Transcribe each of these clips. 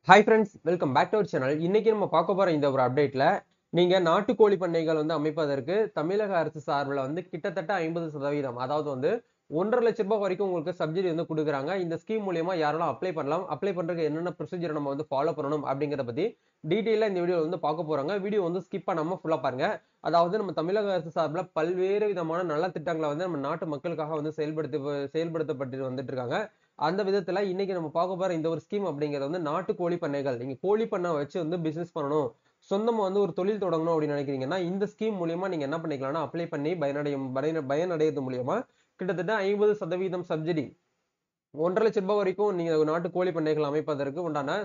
Hi friends, welcome back to our channel. இன்னைக்கு நம்ம பார்க்க போற இந்த ஒரு அப்டேட்ல நீங்க நாட்டுக்கோழி பண்ணைகள் அமைப்பதற்கு தமிழக அரசு சார்பில் கிட்டத்தட்ட 50%, அதாவது 1,50,000 ரூபாய் வரைக்கும் உங்களுக்கு சப்சிடி கொடுக்குறாங்க. இந்த ஸ்கீம் மூலியமா யாரெல்லாம் அப்ளை பண்ணலாம், அப்ளை பண்றதுக்கு என்னென்ன ப்ரொசீஜர் நம்ம ஃபாலோ பண்ணணும் அப்படிங்கறத பத்தி டீடைலா இந்த வீடியோல பார்க்க போறாங்க. வீடியோ ஸ்கிப் பண்ணாம ஃபுல்லா பாருங்க. அதாவது நம்ம தமிழக அரசு சார்பில் பல்வேறு விதமான நல்ல திட்டங்களை நம்ம நாட்டு மக்களுக்காக செயல்படுத்தப்பட்டு வந்துட்டு இருக்காங்க. அந்த விதத்துல இன்னைக்கு நம்ம பார்க்க போற இந்த ஒரு ஸ்கீம் அப்படிங்கிறது நாட்டு கோழி பண்ணைகள். நீங்க கோழி பண்ணை வச்சு பிசினஸ் பண்ணணும், சொந்தமா ஒரு தொழில் தொடங்கணும் அப்படின்னு நினைக்கிறீங்கன்னா இந்த ஸ்கீம் மூலியமா நீங்க என்ன பண்ணிக்கலாம்னா அப்ளை பண்ணி பயனடைறது மூலியமா கிட்டத்தட்ட 50% சப்சிடி, 1,50,000 ரூபாய் வரைக்கும் நீங்க நாட்டு கோழி பண்ணைகள் அமைப்பதற்கு உண்டான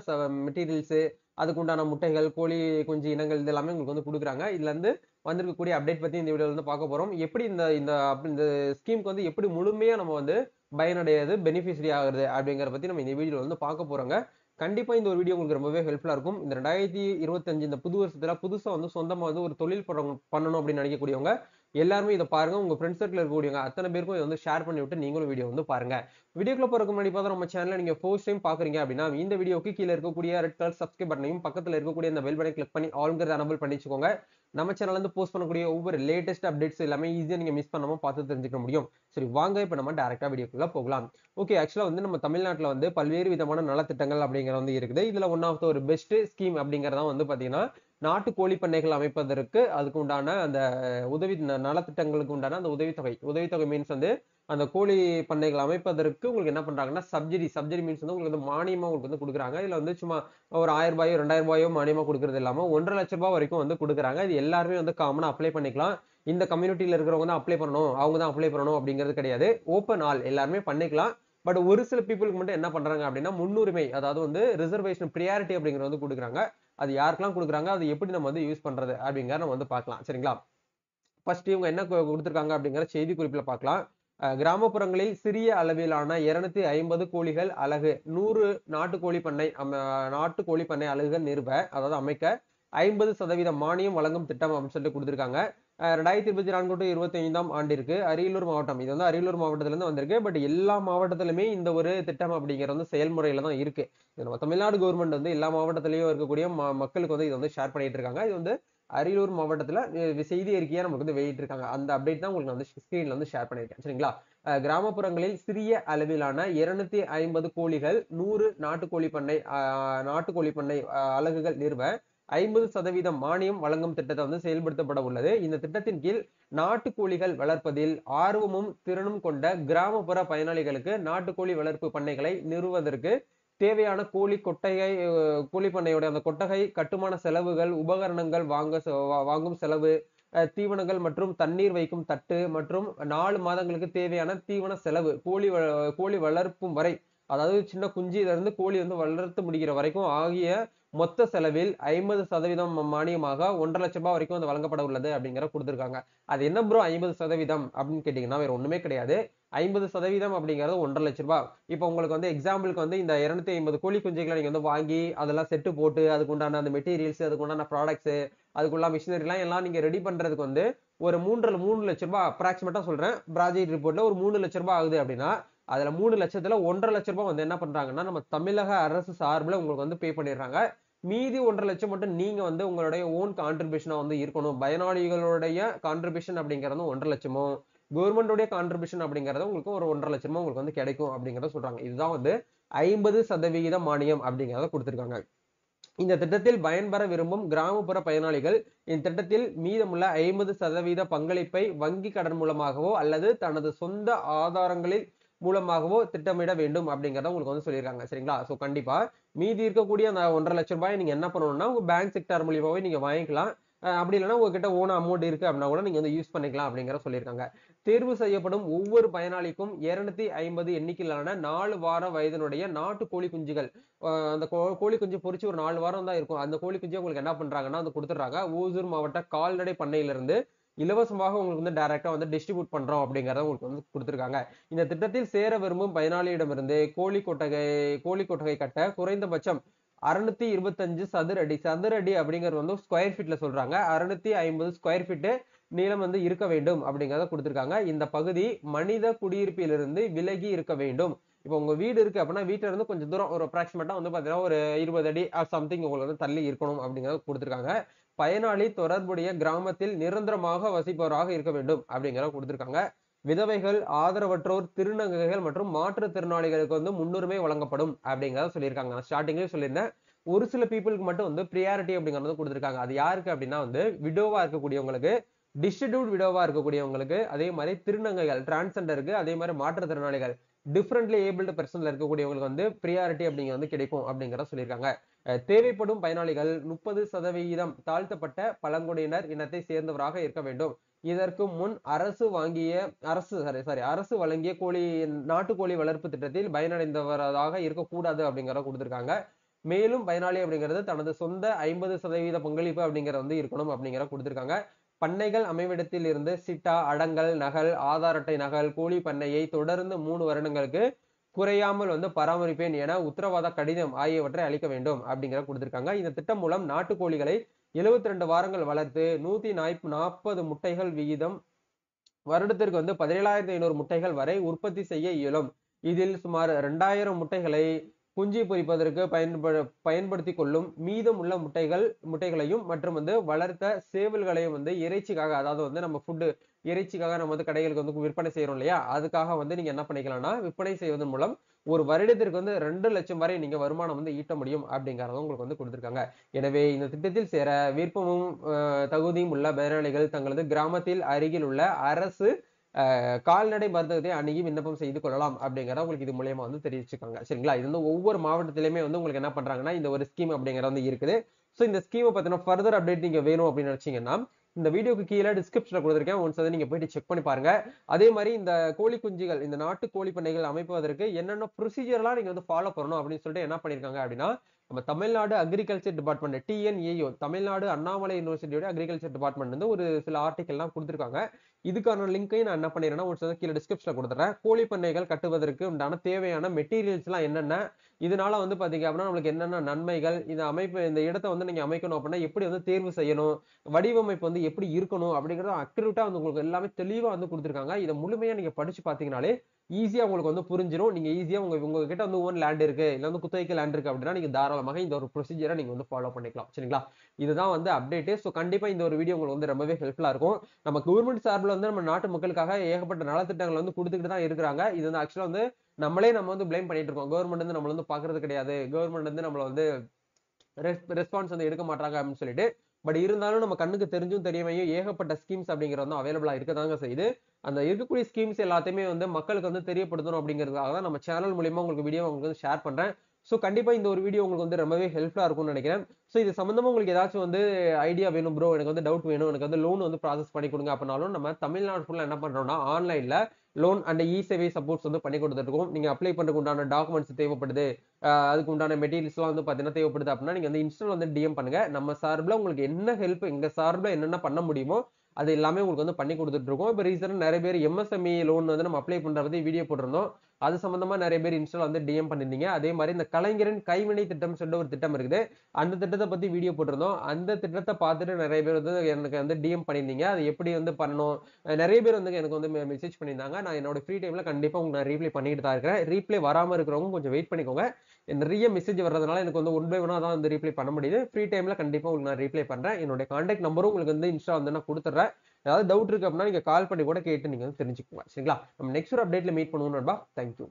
மெட்டீரியல்ஸ், அதுக்கு உண்டான முட்டைகள், கோழி குஞ்சு இனங்கள் இது எல்லாமே உங்களுக்கு கொடுக்குறாங்க. இதுல இருந்து வந்திருக்கக்கூடிய அப்டேட் பத்தி இந்த வீடியோல பார்க்க போறோம். எப்படி இந்த இந்த இந்த ஸ்கீமுக்கு எப்படி முழுமையா நம்ம பயனடையாது, பெனிஃபிஷரி ஆகுறது அப்படிங்கறத பத்தி நம்ம இந்த வீடியோல பார்க்க போறோங்க. கண்டிப்பா இந்த ஒரு வீடியோ உங்களுக்கு ரொம்பவே ஹெல்ப்ஃபுல்லா இருக்கும். இந்த 2025 இந்த புது வருஷத்துல புதுசா சொந்தமா ஒரு தொழில் பண்ணணும் அப்படின்னு நினைக்கக்கூடியவங்க எல்லாருமே இதை பாருங்க. உங்க ஃப்ரெண்ட்ஸ் சர்க்கிள் இருக்கக்கூடியவங்க அத்தனை பேருக்கும் இதை ஷேர் பண்ணி விட்டு நீங்களும் வீடியோ பாருங்க. வீடியோக்குள்ள போறதுக்கு முன்னாடி பார்த்தா நம்ம சேனலை நீங்க ஃபர்ஸ்ட் டைம் பாக்குறீங்க அப்படின்னா இந்த வீடியோக்கு கீழே இருக்கக்கூடிய ரெட் கலர் சப்ஸ்கிரைப் பட்டனையும் பக்கத்துல இருக்கக்கூடிய இந்த பெல் பட்டனை கிளிக் பண்ணி ஆல்ங்கிறத எனபிள் பண்ணிச்சுக்கோங்க. நம்ம சேனல்ல போஸ்ட் பண்ணக்கூடிய ஒவ்வொரு லேட்டஸ்ட் அப்டேட்ஸ் எல்லாமே ஈஸியா நீங்க மிஸ் பண்ணாம பார்த்து தெரிஞ்சுக்க முடியும். சரி வாங்க இப்ப நம்ம டைரக்டா வீடியோக்குள்ள போகலாம். ஓகே, ஆக்சுவலா நம்ம தமிழ்நாட்டுல பல்வேறு விதமான நலத்திட்டங்கள் அப்படிங்கிறது இருக்குது. இதுல ஒன் ஆஃப் த ஒரு பெஸ்ட் ஸ்கீம் அப்படிங்கறத பாத்தீங்கன்னா நாட்டு கோழி பண்ணைகள் அமைப்பதற்கு அதுக்கு உண்டான அந்த உதவி நலத்திட்டங்களுக்கு உண்டான அந்த உதவித்தொகை மீன்ஸ் அந்த கோழி பண்ணைகள் அமைப்பதற்கு உங்களுக்கு என்ன பண்றாங்கன்னா சப்சிடி மீன்ஸ் உங்களுக்கு மானியமா உங்களுக்கு கொடுக்குறாங்க. இதுல சும்மா ஒரு 1,000 ரூபாயோ 2,000 ரூபாயோ மானியமா கொடுக்கறது இல்லாம 1,50,000 ரூபாய் வரைக்கும் கொடுக்குறாங்க. இது எல்லாருமே காமனா அப்ளை பண்ணிக்கலாம். இந்த கம்யூனிட்டியில இருக்கிறவங்க தான் அப்ளை பண்ணணும், அவங்க தான் அப்ளை பண்ணணும் அப்படிங்கிறது கிடையாது. ஓப்பன் ஆல் எல்லாருமே பண்ணிக்கலாம். பட் ஒரு சில பீப்புளுக்கு மட்டும் என்ன பண்றாங்க அப்படின்னா முன்னுரிமை, அதாவது ரிசர்வேஷன் பிரியாரிட்டி அப்படிங்கிறது கொடுக்குறாங்க. அது யாருக்கெல்லாம் கொடுக்குறாங்க, அது எப்படி நம்ம யூஸ் பண்றது அப்படிங்கறத நம்ம பார்க்கலாம். சரிங்களா? ஃபர்ஸ்ட் இவங்க என்ன கொடுத்திருக்காங்க அப்படிங்கிற செய்தி குறிப்பில் பார்க்கலாம். கிராமப்புறங்களில் சிறிய அளவிலான 250 கோழிகள் அலகு 100 நாட்டுக்கோழி பண்ணை அலகுகள் நிறுவ, அதாவது அமைக்க 50% மானியம் வழங்கும் திட்டம் அப்படின்னு சொல்லிட்டு கொடுத்திருக்காங்க. 2024 to 25 ஆண்டிற்கு அரியலூர் மாவட்டம், இது அரியலூர் மாவட்டத்துல இருந்து வந்திருக்கு. பட் எல்லா மாவட்டத்திலுமே இந்த ஒரு திட்டம் அப்படிங்கிறது செயல்முறையில தான் இருக்கு. இது நம்ம தமிழ்நாடு கவர்மெண்ட் எல்லா மாவட்டத்திலயும் இருக்கக்கூடிய மக்களுக்கு இது ஷேர் பண்ணிட்டு இருக்காங்க. இது அரியலூர் மாவட்டத்துல செய்தி அறிக்கையா நமக்கு வெளியிட்டு இருக்காங்க. அந்த அப்டேட் தான் உங்களுக்கு ஸ்கிரீன்ல ஷேர் பண்ணிருக்கேன். சரிங்களா? கிராமப்புறங்களில் சிறிய அளவிலான 250 கோழிகள் 100 நாட்டுக்கோழி பண்ணை அலகுகள் நிறுவ 50% மானியம் வழங்கும் திட்டத்தை செயல்படுத்தப்பட உள்ளது. இந்த திட்டத்தின் கீழ் நாட்டுக்கோழிகள் வளர்ப்பதில் ஆர்வமும் திறனும் கொண்ட கிராமப்புற பயனாளிகளுக்கு நாட்டுக்கோழி வளர்ப்பு பண்ணைகளை நிறுவுவதற்கு தேவையான கோழி பண்ணையோட அந்த கொட்டகை, கட்டுமான செலவுகள், உபகரணங்கள் வாங்கும் செலவு, தீவனங்கள் மற்றும் தண்ணீர் வைக்கும் தட்டு மற்றும் 4 மாதங்களுக்கு தேவையான தீவன செலவு, கோழி வளர்ப்பும் வரை, அதாவது சின்ன குஞ்சில இருந்து கோழி வளர்த்து முடிக்கிற வரைக்கும் ஆகிய மொத்த செலவில் 50% மானியமாக 1,50,000 ரூபாய் வரைக்கும் வழங்கப்பட உள்ளது அப்படிங்கிற கொடுத்திருக்காங்க. அது என்ன ப்ரோ 50% அப்படின்னு கேட்டீங்கன்னா வேற ஒண்ணுமே கிடையாது. 50% அப்படிங்கிறது 1,50,000 ரூபாய். இப்போ உங்களுக்கு எக்ஸாம்பிளுக்கு இந்த 250 கோழி குஞ்சுகளை நீங்க வாங்கி அதெல்லாம் செட்டு போட்டு அதுக்கு உண்டான அந்த மெட்டீரியல்ஸ், அதுக்கு உண்டான ப்ராடக்ட்ஸ், அதுக்குள்ள மிஷினரி எல்லாம் நீங்க ரெடி பண்றதுக்கு ஒரு 3 லட்சம் ரூபாய் அப்ராக்சிமேட்டா சொல்றேன். ப்ராஜெக்ட் ரிப்போர்ட்ல ஒரு 3 லட்சம் ரூபாய் ஆகுது அப்படின்னா அதுல 3 லட்சத்துல 1,50,000 ரூபாய் என்ன பண்றாங்கன்னா நம்ம தமிழக அரசு சார்பில் உங்களுக்கு பே பண்ணிடுறாங்க. மீதி 1,50,000 மட்டும் நீங்க உங்களுடைய ஓன் கான்ட்ரிபியூஷனா இருக்கணும். பயனாளிகளுடைய கான்ட்ரிபியூஷன் அப்படிங்கறது 1,50,000, கவர்மெண்டோட கான்ட்ரிபியூஷன் அப்படிங்கறது உங்களுக்கு ஒரு 1,50,000 உங்களுக்கு கிடைக்கும் அப்படிங்கறத சொல்றாங்க. இதுதான் 50% மானியம் அப்படிங்கறத கொடுத்திருக்காங்க. இந்த திட்டத்தில் பயன்பெற விரும்பும் கிராமப்புற பயனாளிகள் இந்த திட்டத்தில் மீதமுள்ள 50% பங்களிப்பை வங்கி கடன் மூலமாகவோ அல்லது தனது சொந்த ஆதாரங்களில் மூலமாகவோ திட்டமிட வேண்டும் அப்படிங்கறத உங்களுக்கு சொல்லியிருக்காங்க. சரிங்களா? சோ கண்டிப்பா மீதி இருக்கக்கூடிய அந்த 1,50,000 ரூபாய் நீங்க என்ன பண்ணணும்னா உங்க பேங்க் செக்டார் மூலியமாவே நீங்க வாங்கிக்கலாம். அப்படி இல்லைன்னா உங்ககிட்ட ஓன அமௌண்ட் இருக்கு அப்படின்னா கூட நீங்க யூஸ் பண்ணிக்கலாம் அப்படிங்கிற சொல்லியிருக்காங்க. தேர்வு செய்யப்படும் ஒவ்வொரு பயனாளிக்கும் 250 எண்ணிக்கையிலான 4 வார வயதினுடைய நாட்டு கோழி குஞ்சுகள், அந்த கோழி குஞ்சு பொறிச்சு ஒரு 4 வாரம் தான் இருக்கும். அந்த கோழி குஞ்சு உங்களுக்கு என்ன பண்றாங்கன்னா கொடுத்துடுறாங்க. ஓசூர் மாவட்ட கால்நடை பண்ணையிலிருந்து இலவசமாக உங்களுக்கு டைரக்டா டிஸ்ட்ரிபியூட் பண்றோம் அப்படிங்கறத உங்களுக்கு கொடுத்திருக்காங்க. இந்த திட்டத்தில் சேர விரும்பும் பயனாளியிடமிருந்து கோழி கொட்டகை கட்ட குறைந்தபட்சம் 625 சதுர அடி அப்படிங்கிறது ஸ்கொயர் ஃபீட்ல சொல்றாங்க. 650 ஸ்கொயர் ஃபீட் நீளம் இருக்க வேண்டும் அப்படிங்கறத கொடுத்திருக்காங்க. இந்த பகுதி மனித குடியிருப்பிலிருந்து விலகி இருக்க வேண்டும். இப்போ உங்க வீடு இருக்கு அப்படின்னா வீட்டுல இருந்து கொஞ்சம் தூரம் ஒரு அப்ராக்சிமேட்டா வந்து பாத்தீங்கன்னா ஒரு 20 அடி சம்திங் உங்களுக்கு வந்து தள்ளி இருக்கணும் அப்படிங்கறத கொடுத்திருக்காங்க. பயனாளி தொடர்புடைய கிராமத்தில் நிரந்தரமாக வசிப்பவராக இருக்க வேண்டும் அப்படிங்கறத கொடுத்திருக்காங்க. விதவைகள், ஆதரவற்றோர், திருநங்கைகள் மற்றும் மாற்றுத்திறனாளிகளுக்கு வந்து முன்னுரிமை வழங்கப்படும் அப்படிங்கறத சொல்லியிருக்காங்க. நான் ஸ்டார்டிங்லேயே சொல்லியிருந்தேன். ஒரு சில பீப்புளுக்கு மட்டும் வந்து ப்ரியாரிட்டி அப்படிங்கறது கொடுத்திருக்காங்க. அது யாருக்கு அப்படின்னா வந்து விடோவா இருக்கக்கூடியவங்களுக்கு, டிஸ்ட்ரிபியூட் விடோவா இருக்கக்கூடியவங்களுக்கு, அதே மாதிரி திருநங்கைகள், டிரான்ஸ்ஜெண்டருக்கு, அதே மாதிரி மாற்றுத்திறனாளிகள், டிஃபரெண்ட்லி ஏபிள்டு பர்சன்ல இருக்கக்கூடியவங்களுக்கு வந்து ப்ரியாரிட்டி அப்படிங்கிறது வந்து கிடைக்கும் அப்படிங்கறத சொல்லியிருக்காங்க. தேவைப்படும் பயனாளிகள் 30% தாழ்த்தப்பட்ட பழங்குடியினர் இனத்தை சேர்ந்தவராக இருக்க வேண்டும். இதற்கு முன் அரசு வழங்கிய நாட்டுக்கோழி வளர்ப்பு திட்டத்தில் பயனடைந்தவராக இருக்கக்கூடாது அப்படிங்கறத கொடுத்திருக்காங்க. மேலும் பயனாளி அப்படிங்கிறது தனது சொந்த 50% பங்களிப்பு அப்படிங்கறது வந்து இருக்கணும் அப்படிங்கறத கொடுத்திருக்காங்க. பண்ணைகள் அமைவிடத்தில் இருந்து சிட்டா, அடங்கல், நகல், ஆதார் அட்டை நகல், கோழி பண்ணையை தொடர்ந்து 3 வருடங்களுக்கு குறையாமல் வந்து பராமரிப்பேன் என உத்தரவாத கடிதம் ஆகியவற்றை அளிக்க வேண்டும் அப்படிங்கறத கொடுத்திருக்காங்க. இந்த திட்டம் மூலம் நாட்டுக்கோழிகளை 72 வாரங்கள் வளர்த்து 140 முட்டைகள் விகிதம் வருடத்திற்கு வந்து 17,500 முட்டைகள் வரை உற்பத்தி செய்ய இயலும். இதில் சுமார் 2000 முட்டைகளை குஞ்சு பொரிப்பதற்கு பயன்படுத்திக் கொள்ளும். மீதம் உள்ள முட்டைகளையும் மற்றும் வந்து வளர்த்த சேவல்களையும் வந்து இறைச்சிக்காக, அதாவது வந்து நம்ம இறைச்சிக்காக நம்ம வந்து கடைகளுக்கு வந்து விற்பனை செய்யறோம் இல்லையா, அதுக்காக வந்து நீங்க என்ன பண்ணிக்கலாம்னா விற்பனை செய்வதன் மூலம் ஒரு வருடத்திற்கு வந்து 2 லட்சம் வரை நீங்க வருமானம் வந்து ஈட்ட முடியும் அப்படிங்கறத உங்களுக்கு வந்து கொடுத்திருக்காங்க. எனவே இந்த திட்டத்தில் சேர விருப்பமும் தகுதியும் உள்ள பயனாளிகள் தங்களது கிராமத்தில் அருகில் உள்ள அரசு கால்நடை மருந்தகத்தை அணுகி விண்ணப்பம் செய்து கொள்ளலாம் அப்படிங்கறத உங்களுக்கு இது மூலியமா வந்து தெரிவிச்சுக்காங்க. சரிங்களா? இது வந்து ஒவ்வொரு மாவட்டத்திலுமே வந்து உங்களுக்கு என்ன பண்றாங்கன்னா இந்த ஒரு ஸ்கீம் அப்படிங்கறது வந்து இருக்குது. சோ இந்த ஸ்கீமை பத்தின ஃபர்தர் அப்டேட் நீங்க வேணும் அப்படின்னு நினைச்சீங்கன்னா இந்த வீடியோக்கு கீழே டிஸ்கிரிப்ஷன்ல கொடுத்திருக்கேன். ஒன்ஸ் அதை நீங்க போயிட்டு செக் பண்ணி பாருங்க. அதே மாதிரி இந்த கோழி குஞ்சுகள், இந்த நாட்டு கோழி பண்ணைகள் அமைப்பதற்கு என்னென்ன ப்ரொசீஜர்லாம் நீங்க வந்து ஃபாலோ பண்ணணும் அப்படின்னு சொல்லிட்டு என்ன பண்ணிருக்காங்க அப்படின்னா, நம்ம Tamil Nadu agriculture department TNAO, Tamil Nadu Annamalai யூனிவர்சிட்டியோட அக்ரிகல்ச்சர் டிபார்ட்மெண்ட் வந்து ஒரு சில ஆர்டிகல்லாம் கொடுத்திருக்காங்க. இதுக்கான லிங்கையும் நான் என்ன பண்ணிடுறேன்னா ஒரு கீழே டிஸ்கிரிப்ஷன்ல கொடுத்துறேன். கோழி பண்ணைகள் கட்டுவதற்கு உண்டான தேவையான மெட்டீரியல்ஸ் எல்லாம் என்னென்ன, இதனால வந்து பாத்தீங்க அப்படின்னா நம்மளுக்கு என்னென்ன நன்மைகள், இந்த இடத்தை வந்து நீங்க அமைக்கணும் அப்படின்னா எப்படி வந்து தேர்வு செய்யணும், வடிவமைப்பு வந்து எப்படி இருக்கணும் அப்படிங்கறது அக்யூரேட்டா வந்து உங்களுக்கு எல்லாமே தெளிவா வந்து கொடுத்திருக்காங்க. இதை முழுமையா நீங்க படிச்சு பாத்தீங்கன்னாலே ஈஸியா உங்களுக்கு வந்து புரிஞ்சிடும். நீங்க ஈஸியா உங்ககிட்ட வந்து ஓன் லேண்ட் இருக்கு, இல்ல வந்து குத்தகைக்கு லேண்ட் இருக்கு அப்படின்னா நீங்க தாராளமாக இந்த ஒரு ப்ரொசீஜரை நீங்க வந்து ஃபாலோ பண்ணிக்கலாம். சரிங்களா? இதுதான் வந்து அப்டேட். சோ கண்டிப்பா இந்த ஒரு வீடியோ உங்களுக்கு வந்து ரொம்பவே ஹெல்ப்ஃபுல்லா இருக்கும். நம்ம கவர்மெண்ட் சார்பில் வந்து நம்ம நாட்டு மக்களுக்காக ஏகப்பட்ட நலத்திட்டங்கள் வந்து கொடுத்துக்கிட்டு தான் இருக்கிறாங்க. இது வந்து ஆக்சுவலா வந்து நம்ம வந்து பிளேம் பண்ணிட்டு இருக்கோம். கவர்மெண்ட் வந்து நம்மள வந்து பாக்குறது கிடையாது, கவர்மெண்ட் வந்து நம்மள வந்து ரெஸ்பான்ஸ் வந்து எடுக்க மாட்டாங்க அப்படின்னு சொல்லிட்டு. பட் இருந்தாலும் நம்ம கண்ணுக்கு தெரிஞ்சும் தெரியாமையும் ஏகப்பட்ட ஸ்கீம்ஸ் அப்படிங்கிறது வந்து அவைலபிளா இருக்கதாங்க செய்யுது. அந்த இருக்கக்கூடிய ஸ்கீம்ஸ் எல்லாத்தையுமே வந்து மக்களுக்கு வந்து தெரியப்படுத்தணும் அப்படிங்கிறதுக்காக தான் நம்ம சேனல் மூலியமா உங்களுக்கு வீடியோ உங்களுக்கு வந்து ஷேர் பண்றேன். சோ கண்டிப்பா இந்த ஒரு வீடியோ உங்களுக்கு வந்து ரொம்பவே ஹெல்ப்ஃபுல்லா இருக்கும்னு நினைக்கிறேன். சோ இது சம்பந்தமா உங்களுக்கு ஏதாச்சும் வந்து ஐடியா வேணும் ப்ரோ, எனக்கு வந்து டவுட் வேணும், எனக்கு வந்து லோன் வந்து ப்ராசஸ் பண்ணி கொடுங்க அப்படின்னாலும் நம்ம தமிழ்நாடு ஃபுல்லா என்ன பண்றோம்னா ஆன்லைன்ல லோன் அண்ட் சேவை சப்போர்ட்ஸ் வந்து பண்ணி கொடுத்துட்டு இருக்கோம். நீங்க அப்ளை பண்றதுக்கு உண்டான டாக்குமெண்ட்ஸ் தேவைப்படுது, அதுக்கு உண்டான மெட்டீரியல்ஸ் எல்லாம் வந்து பாத்தீங்கன்னா தேவைப்படுது அப்படின்னா நீங்க வந்து இன்ஸ்டால வந்து DM பண்ணுங்க. நம்ம சார்பில் உங்களுக்கு என்ன ஹெல்ப், எங்க சார்பில் என்னென்ன பண்ண முடியுமோ அது எல்லாமே உங்களுக்கு வந்து பண்ணி கொடுத்துட்டு இருக்கோம். இப்போ ரீசெண்டா நிறைய பேர் MSME லோன் வந்து நம்ம அப்ளை பண்ற பத்தி வீடியோ போட்டிருந்தோம். அது சம்பந்தமா நிறைய பேர் இன்ஸ்டால வந்து DM பண்ணிருந்தீங்க. அதே மாதிரி இந்த கலைஞரின் கைவினை திட்டம் சொல்லிட்டு ஒரு திட்டம் இருக்குது. அந்த திட்டத்தை பத்தி வீடியோ போட்டிருந்தோம். அந்த திட்டத்தை பார்த்துட்டு நிறைய பேர் வந்து எனக்கு வந்து DM பண்ணிருந்தீங்க. அது எப்படி வந்து பண்ணணும், நிறைய பேர் வந்து எனக்கு வந்து மெசேஜ் பண்ணியிருந்தாங்க. நான் என்னோட ஃப்ரீ டைம்ல கண்டிப்பா உங்களுக்கு நான் ரீப்ளை பண்ணிட்டு தான் இருக்கிறேன். ரீப்ளை வராம இருக்கிறவங்க கொஞ்சம் வெயிட் பண்ணிக்கோங்க. நிறைய மெசேஜ் வர்றதுனால எனக்கு வந்து ஒன் பை ஒன்னா தான் வந்து ரீப்ளை பண்ண முடியுது. ஃப்ரீ டைம்ல கண்டிப்பா உங்களுக்கு நான் ரீப்ளை பண்றேன். என்னோட கான்டாக்ட் நம்பரும் உங்களுக்கு வந்து இன்ஸ்டா வந்து நான் கொடுத்துறேன். ஏதாவது டவுட் இருக்கு அப்படின்னா நீங்க கால் பண்ணி கூட கேட்டு நீங்க வந்து தெரிஞ்சுக்கோங்க. சரிங்களா? நம்ம நெக்ஸ்ட் ஒரு அப்டேட்ல மீட் பண்ணுவோம் நண்பா. தேங்க்யூ.